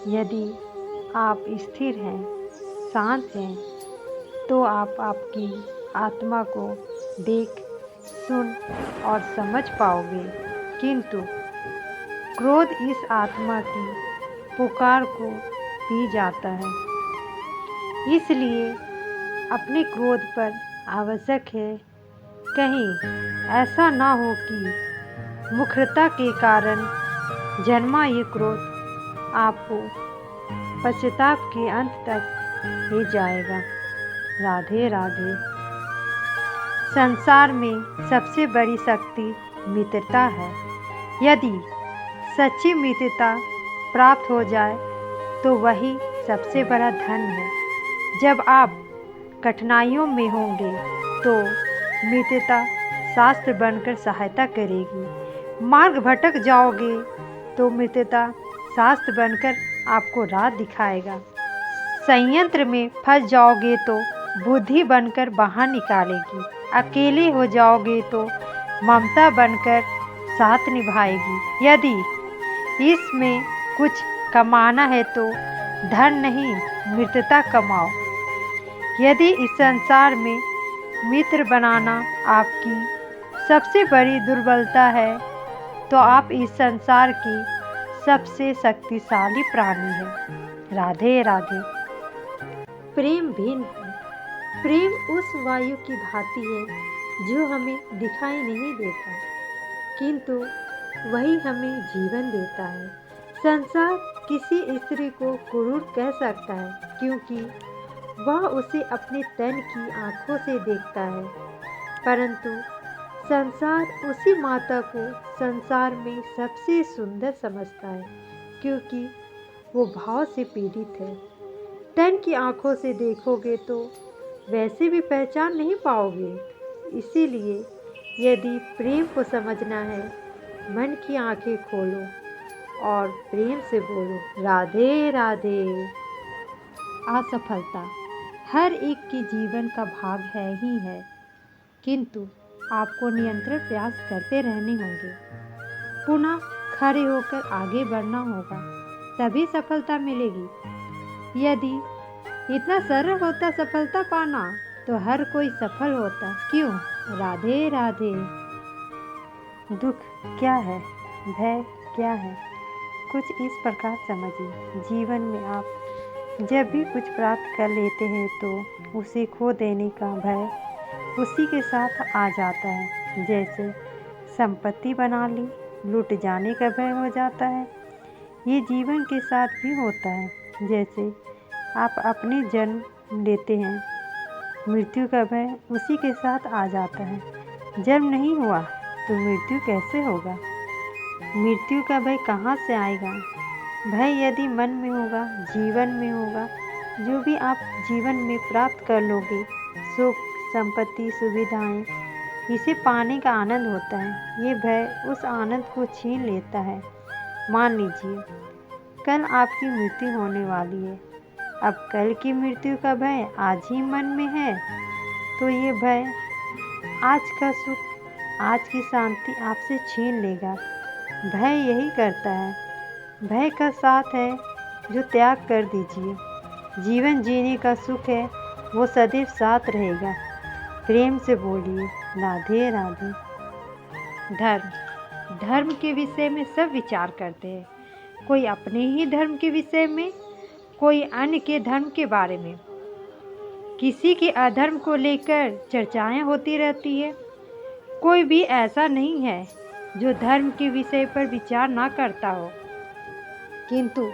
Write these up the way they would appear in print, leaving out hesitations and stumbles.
यदि आप स्थिर हैं, शांत हैं, तो आप आपकी आत्मा को देख, सुन और समझ पाओगे। किंतु क्रोध इस आत्मा की पुकार को पी जाता है। इसलिए अपने क्रोध पर आवश्यक है कहीं ऐसा ना हो कि मूर्खता के कारण जन्मा ये क्रोध आपको पश्चाताप के अंत तक ले जाएगा। राधे राधे। संसार में सबसे बड़ी शक्ति मित्रता है। यदि सच्ची मित्रता प्राप्त हो जाए तो वही सबसे बड़ा धन है। जब आप कठिनाइयों में होंगे तो मित्रता शास्त्र बनकर सहायता करेगी। मार्ग भटक जाओगे तो मित्रता शास्त्र बनकर आपको राह दिखाएगा। संयंत्र में फंस जाओगे तो बुद्धि बनकर बाहर निकालेगी। अकेले हो जाओगे तो ममता बनकर साथ निभाएगी। यदि इसमें कुछ कमाना है तो धन नहीं, मित्रता कमाओ। यदि इस संसार में मित्र बनाना आपकी सबसे बड़ी दुर्बलता है तो आप इस संसार की सबसे शक्तिशाली प्राणी हैं। राधे राधे। प्रेम भिन्न है। प्रेम उस वायु की भांति है जो हमें दिखाई नहीं देता, किंतु वही हमें जीवन देता है। संसार किसी स्त्री को क्रूर कह सकता है क्योंकि वह उसे अपने तन की आंखों से देखता है, परंतु संसार उसी माता को संसार में सबसे सुंदर समझता है क्योंकि वो भाव से पीड़ित है। तन की आंखों से देखोगे तो वैसे भी पहचान नहीं पाओगे। इसीलिए यदि प्रेम को समझना है, मन की आंखें खोलो और प्रेम से बोलो राधे राधे। असफलता हर एक के जीवन का भाग है ही है, किंतु आपको निरंतर प्रयास करते रहने होंगे। पुनः खड़े होकर आगे बढ़ना होगा, तभी सफलता मिलेगी। यदि इतना सरल होता सफलता पाना तो हर कोई सफल होता। क्यों? राधे राधे। दुख क्या है, भय क्या है, कुछ इस प्रकार समझिए। जीवन में आप जब भी कुछ प्राप्त कर लेते हैं तो उसे खो देने का भय उसी के साथ आ जाता है। जैसे संपत्ति बना ली, लूट जाने का भय हो जाता है। ये जीवन के साथ भी होता है। जैसे आप अपने जन्म लेते हैं, मृत्यु का भय उसी के साथ आ जाता है। जन्म नहीं हुआ तो मृत्यु कैसे होगा? मृत्यु का भय कहाँ से आएगा? भय यदि मन में होगा, जीवन में होगा, जो भी आप जीवन में प्राप्त कर लोगे, सुख, संपत्ति, सुविधाएं, इसे पाने का आनंद होता है। ये भय उस आनंद को छीन लेता है। मान लीजिए कल आपकी मृत्यु होने वाली है। अब कल की मृत्यु का भय आज ही मन में है, तो ये भय आज का सुख, आज की शांति आपसे छीन लेगा। भय यही करता है। भय का साथ है जो त्याग कर दीजिए। जीवन जीने का सुख है, वो सदैव साथ रहेगा। प्रेम से बोलिए राधे राधे। धर्म के विषय में सब विचार करते हैं। कोई अपने ही धर्म के विषय में, कोई अन्य के धर्म के बारे में। किसी के अधर्म को लेकर चर्चाएं होती रहती है। कोई भी ऐसा नहीं है जो धर्म के विषय पर विचार ना करता हो, किंतु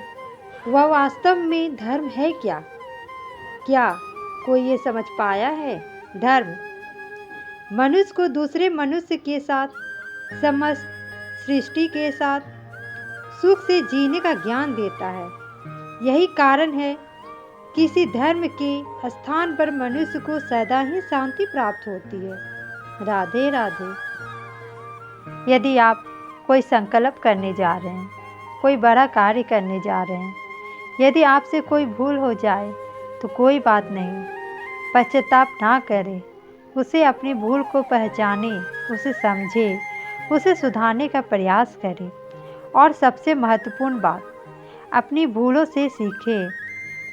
वह वास्तव में धर्म है क्या? क्या कोई ये समझ पाया है? धर्म मनुष्य को दूसरे मनुष्य के साथ, समस्त सृष्टि के साथ सुख से जीने का ज्ञान देता है। यही कारण है किसी धर्म के स्थान पर मनुष्य को सदा ही शांति प्राप्त होती है। राधे राधे। यदि आप कोई संकल्प करने जा रहे हैं, कोई बड़ा कार्य करने जा रहे हैं, यदि आपसे कोई भूल हो जाए तो कोई बात नहीं, पश्चाताप ना करें। उसे अपनी भूल को पहचाने, उसे समझे, उसे सुधारने का प्रयास करें। और सबसे महत्वपूर्ण बात, अपनी भूलों से सीखें।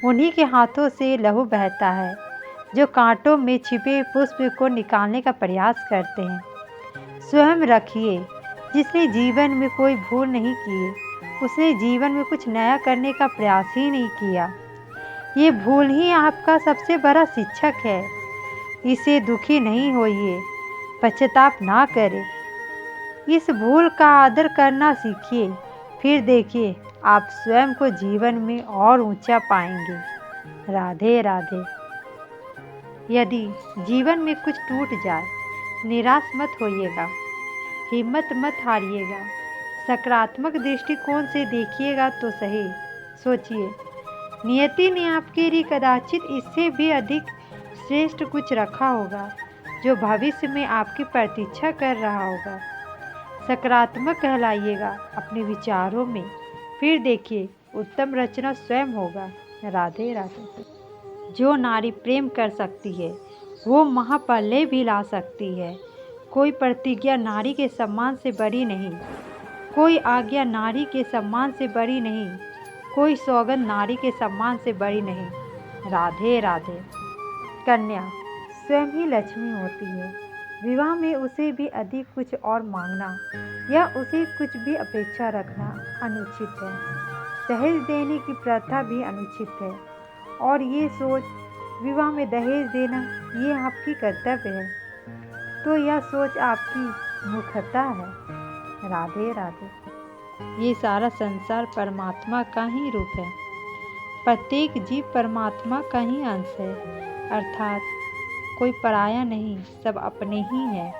उन्हीं के हाथों से लहू बहता है जो कांटों में छिपे पुष्प को निकालने का प्रयास करते हैं। स्वयं रखिए, जिसने जीवन में कोई भूल नहीं की, उसने जीवन में कुछ नया करने का प्रयास ही नहीं किया। ये भूल ही आपका सबसे बड़ा शिक्षक है। इसे दुखी नहीं होइए, पश्चाताप ना करें। इस भूल का आदर करना सीखिए, फिर देखिए आप स्वयं को जीवन में और ऊंचा पाएंगे। राधे राधे। यदि जीवन में कुछ टूट जाए, निराश मत होइएगा, हिम्मत मत हारिएगा। सकारात्मक दृष्टिकोण से देखिएगा तो सही। सोचिए, नियति ने आपके लिए कदाचित इससे भी अधिक श्रेष्ठ कुछ रखा होगा, जो भविष्य में आपकी प्रतीक्षा कर रहा होगा। सकारात्मक कहलाइएगा अपने विचारों में, फिर देखिए उत्तम रचना स्वयं होगा। राधे राधे। जो नारी प्रेम कर सकती है, वो महाप्रलय भी ला सकती है। कोई प्रतिज्ञा नारी के सम्मान से बड़ी नहीं, कोई आज्ञा नारी के सम्मान से बड़ी नहीं, कोई सौगंध नारी के सम्मान से बड़ी नहीं। राधे राधे। कन्या स्वयं ही लक्ष्मी होती है। विवाह में उसे भी अधिक कुछ और मांगना या उसे कुछ भी अपेक्षा रखना अनुचित है। दहेज देने की प्रथा भी अनुचित है, और ये सोच विवाह में दहेज देना ये आपकी कर्तव्य है, तो यह सोच आपकी मूर्खता है। राधे राधे। ये सारा संसार परमात्मा का ही रूप है। प्रत्येक जीव परमात्मा का ही अंश है, अर्थात कोई पराया नहीं, सब अपने ही है।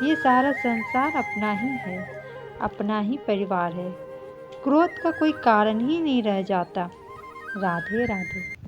ये सारा संसार अपना ही है, अपना ही परिवार है। क्रोध का कोई कारण ही नहीं रह जाता। राधे राधे।